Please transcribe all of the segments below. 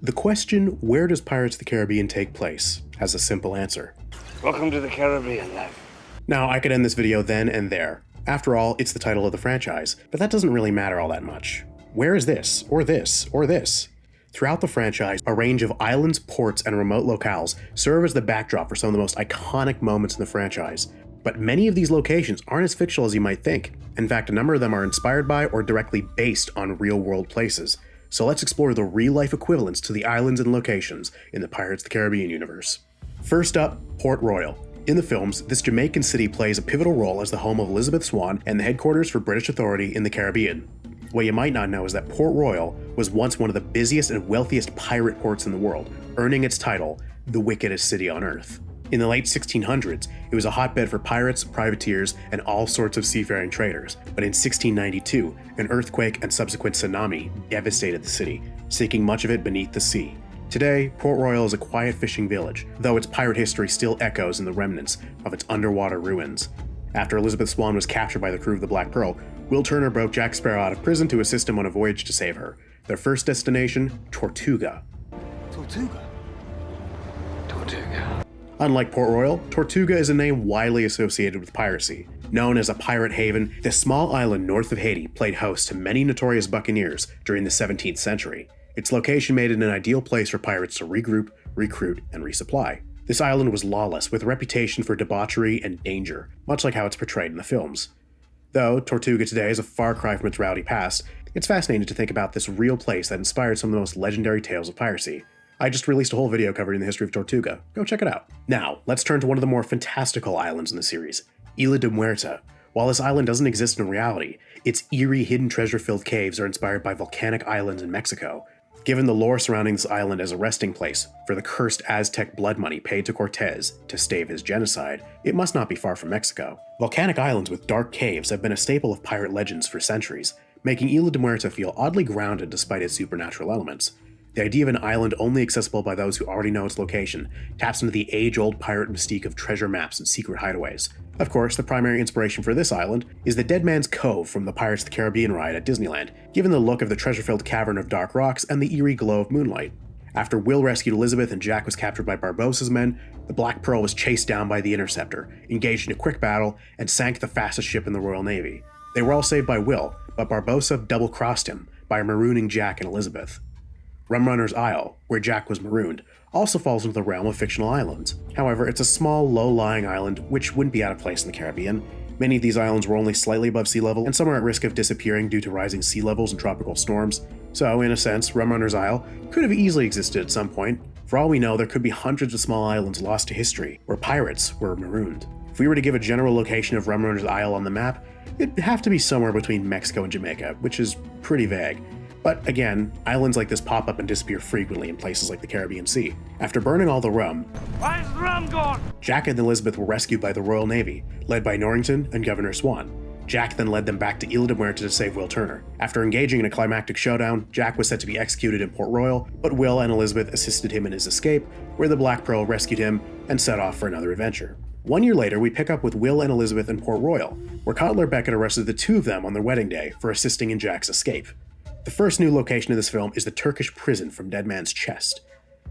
The question, where does Pirates of the Caribbean take place, has a simple answer. Welcome to the Caribbean, life. Now, I could end this video then and there. After all, it's the title of the franchise, but that doesn't really matter all that much. Where is this, or this, or this? Throughout the franchise, a range of islands, ports, and remote locales serve as the backdrop for some of the most iconic moments in the franchise. But many of these locations aren't as fictional as you might think. In fact, a number of them are inspired by or directly based on real-world places. So let's explore the real-life equivalents to the islands and locations in the Pirates of the Caribbean universe. First up, Port Royal. In the films, this Jamaican city plays a pivotal role as the home of Elizabeth Swann and the headquarters for British authority in the Caribbean. What you might not know is that Port Royal was once one of the busiest and wealthiest pirate ports in the world, earning its title, the wickedest city on earth. In the late 1600s, it was a hotbed for pirates, privateers, and all sorts of seafaring traders. But in 1692, an earthquake and subsequent tsunami devastated the city, sinking much of it beneath the sea. Today, Port Royal is a quiet fishing village, though its pirate history still echoes in the remnants of its underwater ruins. After Elizabeth Swann was captured by the crew of the Black Pearl, Will Turner broke Jack Sparrow out of prison to assist him on a voyage to save her. Their first destination, Tortuga. Tortuga? Tortuga. Unlike Port Royal, Tortuga is a name widely associated with piracy. Known as a pirate haven, this small island north of Haiti played host to many notorious buccaneers during the 17th century. Its location made it an ideal place for pirates to regroup, recruit, and resupply. This island was lawless, with a reputation for debauchery and danger, much like how it's portrayed in the films. Though Tortuga today is a far cry from its rowdy past, it's fascinating to think about this real place that inspired some of the most legendary tales of piracy. I just released a whole video covering the history of Tortuga. Go check it out. Now, let's turn to one of the more fantastical islands in the series, Isla de Muerta. While this island doesn't exist in reality, its eerie, hidden treasure-filled caves are inspired by volcanic islands in Mexico. Given the lore surrounding this island as a resting place for the cursed Aztec blood money paid to Cortez to stave his genocide, it must not be far from Mexico. Volcanic islands with dark caves have been a staple of pirate legends for centuries, making Isla de Muerta feel oddly grounded despite its supernatural elements. The idea of an island only accessible by those who already know its location taps into the age-old pirate mystique of treasure maps and secret hideaways. Of course, the primary inspiration for this island is the Dead Man's Cove from the Pirates of the Caribbean ride at Disneyland, given the look of the treasure-filled cavern of dark rocks and the eerie glow of moonlight. After Will rescued Elizabeth and Jack was captured by Barbossa's men, the Black Pearl was chased down by the Interceptor, engaged in a quick battle, and sank the fastest ship in the Royal Navy. They were all saved by Will, but Barbossa double-crossed him by marooning Jack and Elizabeth. Rumrunner's Isle, where Jack was marooned, also falls into the realm of fictional islands. However, it's a small, low-lying island which wouldn't be out of place in the Caribbean. Many of these islands were only slightly above sea level, and some are at risk of disappearing due to rising sea levels and tropical storms. So, in a sense, Rumrunner's Isle could have easily existed at some point. For all we know, there could be hundreds of small islands lost to history, where pirates were marooned. If we were to give a general location of Rumrunner's Isle on the map, it'd have to be somewhere between Mexico and Jamaica, which is pretty vague. But again, islands like this pop up and disappear frequently in places like the Caribbean Sea. After burning all the rum, Where's the rum gone? Jack and Elizabeth were rescued by the Royal Navy, led by Norrington and Governor Swan. Jack then led them back to Isla de Muerta to save Will Turner. After engaging in a climactic showdown, Jack was set to be executed in Port Royal, but Will and Elizabeth assisted him in his escape, where the Black Pearl rescued him and set off for another adventure. 1 year later, we pick up with Will and Elizabeth in Port Royal, where Cutler Beckett arrested the two of them on their wedding day for assisting in Jack's escape. The first new location of this film is the Turkish prison from Dead Man's Chest.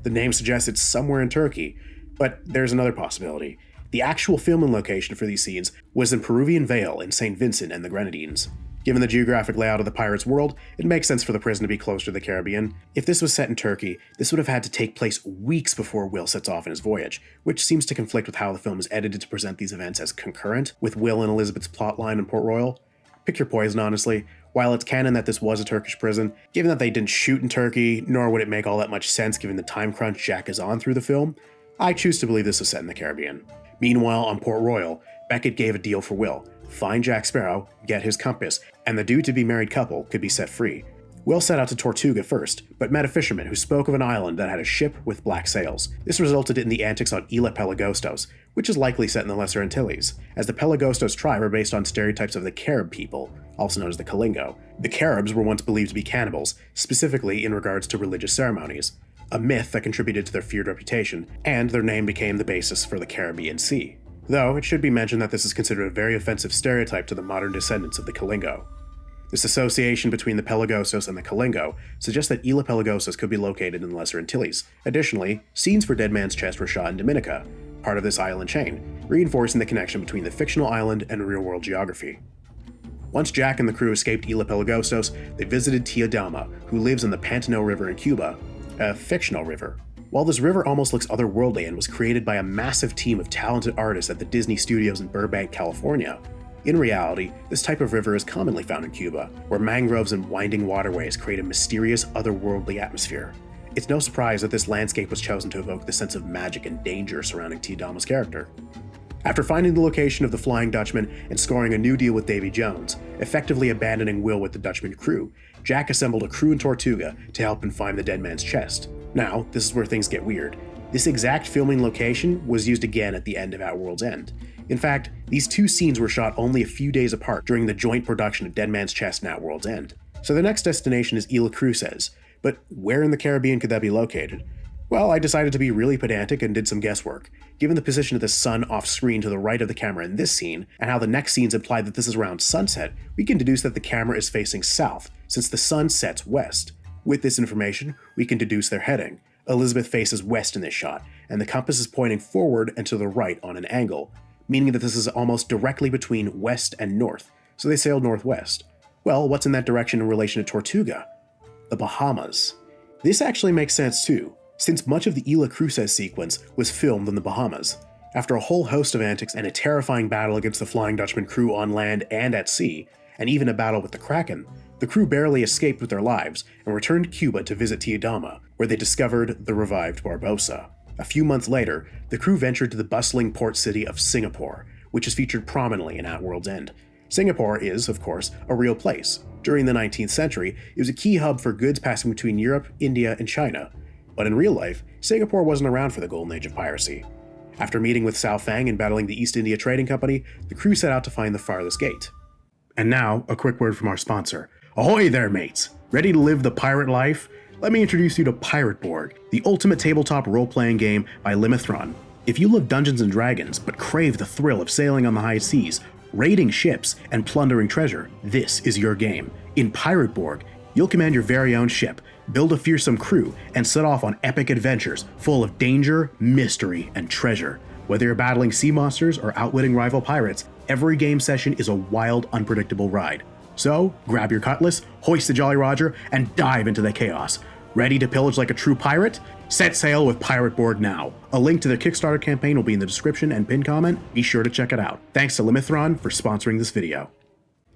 The name suggests it's somewhere in Turkey, but there's another possibility. The actual filming location for these scenes was in Peruvian Vale in St. Vincent and the Grenadines. Given the geographic layout of the pirates' world, it makes sense for the prison to be closer to the Caribbean. If this was set in Turkey, this would have had to take place weeks before Will sets off on his voyage, which seems to conflict with how the film is edited to present these events as concurrent with Will and Elizabeth's plotline in Port Royal. Pick your poison, honestly. While it's canon that this was a Turkish prison, given that they didn't shoot in Turkey, nor would it make all that much sense given the time crunch Jack is on through the film, I choose to believe this was set in the Caribbean. Meanwhile, on Port Royal, Beckett gave a deal for Will: find Jack Sparrow, get his compass, and the due-to-be married couple could be set free. Will set out to Tortuga first, but met a fisherman who spoke of an island that had a ship with black sails. This resulted in the antics on Isla Pelagostos, which is likely set in the Lesser Antilles, as the Pelagostos tribe are based on stereotypes of the Carib people, also known as the Kalingo. The Caribs were once believed to be cannibals, specifically in regards to religious ceremonies, a myth that contributed to their feared reputation, and their name became the basis for the Caribbean Sea. Though, it should be mentioned that this is considered a very offensive stereotype to the modern descendants of the Kalingo. This association between the Pelagosos and the Kalingo suggests that Isla Pelagosos could be located in the Lesser Antilles. Additionally, scenes for Dead Man's Chest were shot in Dominica, part of this island chain, reinforcing the connection between the fictional island and real-world geography. Once Jack and the crew escaped Isla Pelagosos, they visited Teodama, who lives in the Pantano River in Cuba, a fictional river. While this river almost looks otherworldly and was created by a massive team of talented artists at the Disney Studios in Burbank, California, in reality, this type of river is commonly found in Cuba, where mangroves and winding waterways create a mysterious, otherworldly atmosphere. It's no surprise that this landscape was chosen to evoke the sense of magic and danger surrounding Teodama's character. After finding the location of the Flying Dutchman and scoring a new deal with Davy Jones, effectively abandoning Will with the Dutchman crew, Jack assembled a crew in Tortuga to help him find the Dead Man's Chest. Now, this is where things get weird. This exact filming location was used again at the end of At World's End. In fact, these two scenes were shot only a few days apart during the joint production of Dead Man's Chest and At World's End. So the next destination is Isla Cruces, but where in the Caribbean could that be located? Well, I decided to be really pedantic and did some guesswork. Given the position of the sun off-screen to the right of the camera in this scene, and how the next scenes imply that this is around sunset, we can deduce that the camera is facing south, since the sun sets west. With this information, we can deduce their heading. Elizabeth faces west in this shot, and the compass is pointing forward and to the right on an angle, meaning that this is almost directly between west and north, so they sailed northwest. Well, what's in that direction in relation to Tortuga? The Bahamas. This actually makes sense too, since much of the Isla Cruces sequence was filmed in the Bahamas. After a whole host of antics and a terrifying battle against the Flying Dutchman crew on land and at sea, and even a battle with the Kraken, the crew barely escaped with their lives and returned to Cuba to visit Teodama, where they discovered the revived Barbosa. A few months later, the crew ventured to the bustling port city of Singapore, which is featured prominently in At World's End. Singapore is, of course, a real place. During the 19th century, it was a key hub for goods passing between Europe, India, and China. But in real life, Singapore wasn't around for the golden age of piracy. After meeting with Cao Fang and battling the East India Trading Company, the crew set out to find the farthest gate. And now, a quick word from our sponsor. Ahoy there, mates! Ready to live the pirate life? Let me introduce you to Pirate Borg, the ultimate tabletop role-playing game by Limithron. If you love Dungeons & Dragons, but crave the thrill of sailing on the high seas, raiding ships, and plundering treasure, this is your game. In Pirate Borg, you'll command your very own ship, build a fearsome crew, and set off on epic adventures full of danger, mystery, and treasure. Whether you're battling sea monsters or outwitting rival pirates, every game session is a wild, unpredictable ride. So, grab your cutlass, hoist the Jolly Roger, and dive into the chaos. Ready to pillage like a true pirate? Set sail with Pirate Borg now. A link to their Kickstarter campaign will be in the description and pinned comment. Be sure to check it out. Thanks to Limithron for sponsoring this video.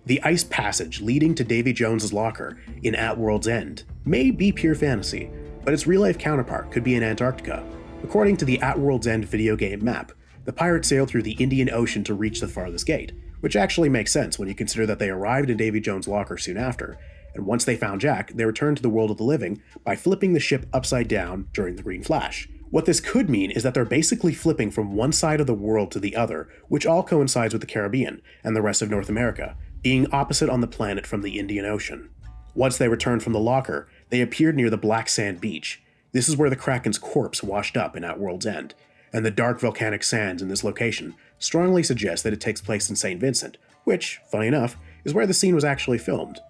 The ice passage leading to Davy Jones's locker in At World's End may be pure fantasy, but its real-life counterpart could be in Antarctica. According to the At World's End video game map, the pirates sailed through the Indian Ocean to reach the farthest gate, which actually makes sense when you consider that they arrived in Davy Jones' locker soon after, and once they found Jack, they returned to the world of the living by flipping the ship upside down during the Green Flash. What this could mean is that they're basically flipping from one side of the world to the other, which all coincides with the Caribbean and the rest of North America, being opposite on the planet from the Indian Ocean. Once they returned from the locker, they appeared near the Black Sand Beach. This is where the Kraken's corpse washed up in At World's End, and the dark volcanic sands in this location strongly suggest that it takes place in St. Vincent, which, funny enough, is where the scene was actually filmed.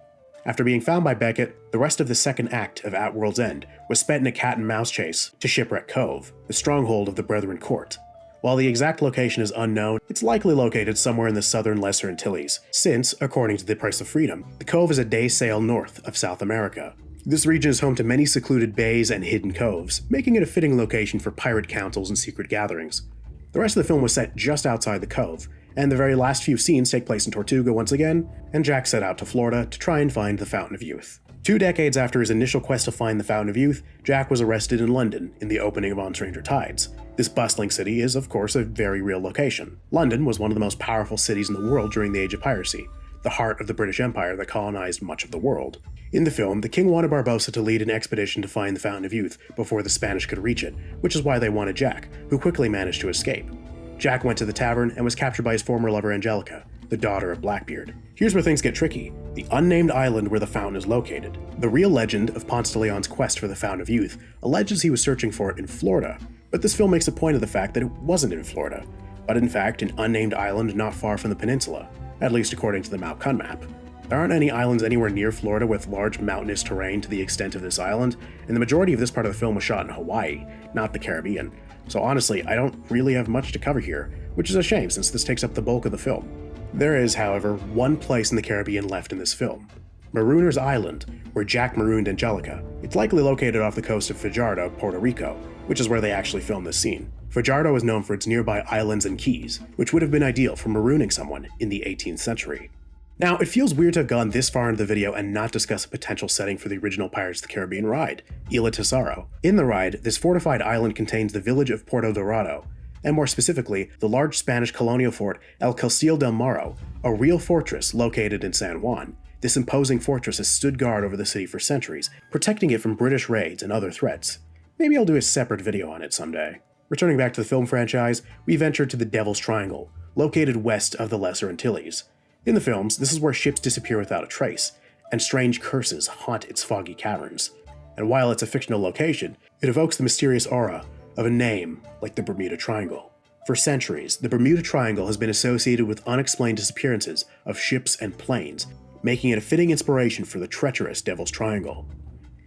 After being found by Beckett, the rest of the second act of At World's End was spent in a cat-and-mouse chase to Shipwreck Cove, the stronghold of the Brethren Court. While the exact location is unknown, it's likely located somewhere in the southern Lesser Antilles, since, according to The Price of Freedom, the cove is a day's sail north of South America. This region is home to many secluded bays and hidden coves, making it a fitting location for pirate councils and secret gatherings. The rest of the film was set just outside the cove, and the very last few scenes take place in Tortuga once again, and Jack set out to Florida to try and find the Fountain of Youth. 2 decades after his initial quest to find the Fountain of Youth, Jack was arrested in London in the opening of On Stranger Tides. This bustling city is, of course, a very real location. London was one of the most powerful cities in the world during the Age of Piracy, the heart of the British Empire that colonized much of the world. In the film, the king wanted Barbosa to lead an expedition to find the Fountain of Youth before the Spanish could reach it, which is why they wanted Jack, who quickly managed to escape. Jack went to the tavern and was captured by his former lover Angelica, the daughter of Blackbeard. Here's where things get tricky: the unnamed island where the fountain is located. The real legend of Ponce de Leon's quest for the Fountain of Youth alleges he was searching for it in Florida, but this film makes a point of the fact that it wasn't in Florida, but in fact an unnamed island not far from the peninsula, at least according to the Malcun map. There aren't any islands anywhere near Florida with large mountainous terrain to the extent of this island, and the majority of this part of the film was shot in Hawaii, not the Caribbean. So honestly, I don't really have much to cover here, which is a shame since this takes up the bulk of the film. There is, however, one place in the Caribbean left in this film. Marooner's Island, where Jack marooned Angelica. It's likely located off the coast of Fajardo, Puerto Rico, which is where they actually filmed this scene. Fajardo is known for its nearby islands and keys, which would have been ideal for marooning someone in the 18th century. Now, it feels weird to have gone this far into the video and not discuss a potential setting for the original Pirates of the Caribbean ride, Isla Tesoro. In the ride, this fortified island contains the village of Puerto Dorado, and more specifically, the large Spanish colonial fort El Castillo del Morro, a real fortress located in San Juan. This imposing fortress has stood guard over the city for centuries, protecting it from British raids and other threats. Maybe I'll do a separate video on it someday. Returning back to the film franchise, we venture to the Devil's Triangle, located west of the Lesser Antilles. In the films, this is where ships disappear without a trace, and strange curses haunt its foggy caverns. And while it's a fictional location, it evokes the mysterious aura of a name like the Bermuda Triangle. For centuries, the Bermuda Triangle has been associated with unexplained disappearances of ships and planes, making it a fitting inspiration for the treacherous Devil's Triangle.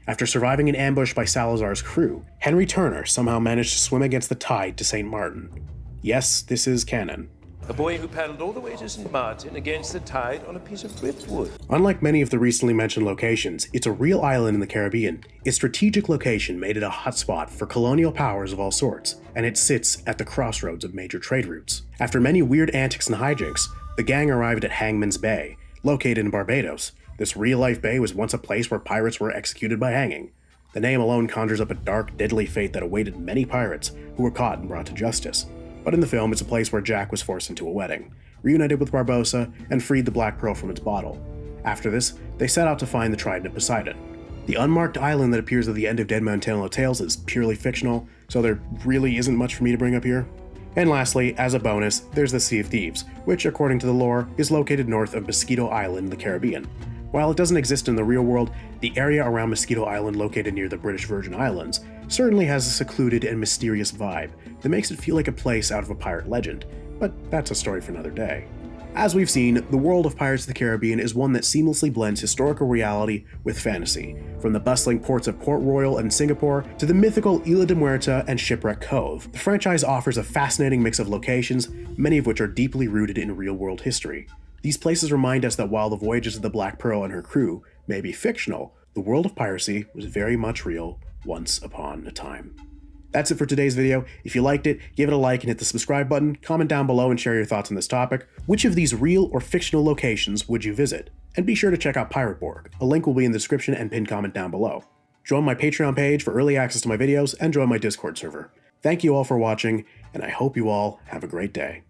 After surviving an ambush by Salazar's crew, Henry Turner somehow managed to swim against the tide to St. Martin. Yes, this is canon. A boy who paddled all the way to St. Martin against the tide on a piece of driftwood. Unlike many of the recently mentioned locations, it's a real island in the Caribbean. Its strategic location made it a hotspot for colonial powers of all sorts, and it sits at the crossroads of major trade routes. After many weird antics and hijinks, the gang arrived at Hangman's Bay, located in Barbados. This real-life bay was once a place where pirates were executed by hanging. The name alone conjures up a dark, deadly fate that awaited many pirates who were caught and brought to justice. But in the film, it's a place where Jack was forced into a wedding, reunited with Barbossa, and freed the Black Pearl from its bottle. After this, they set out to find the Trident of Poseidon. The unmarked island that appears at the end of Dead Man Tell No Tales is purely fictional, so there really isn't much for me to bring up here. And lastly, as a bonus, there's the Sea of Thieves, which, according to the lore, is located north of Mosquito Island in the Caribbean. While it doesn't exist in the real world, the area around Mosquito Island, located near the British Virgin Islands, certainly has a secluded and mysterious vibe that makes it feel like a place out of a pirate legend, but that's a story for another day. As we've seen, the world of Pirates of the Caribbean is one that seamlessly blends historical reality with fantasy, from the bustling ports of Port Royal and Singapore to the mythical Isla de Muerta and Shipwreck Cove. The franchise offers a fascinating mix of locations, many of which are deeply rooted in real-world history. These places remind us that while the voyages of the Black Pearl and her crew may be fictional, the world of piracy was very much real once upon a time. That's it for today's video. If you liked it, give it a like and hit the subscribe button, comment down below and share your thoughts on this topic. Which of these real or fictional locations would you visit? And be sure to check out Pirate Borg. A link will be in the description and pinned comment down below. Join my Patreon page for early access to my videos and join my Discord server. Thank you all for watching, and I hope you all have a great day.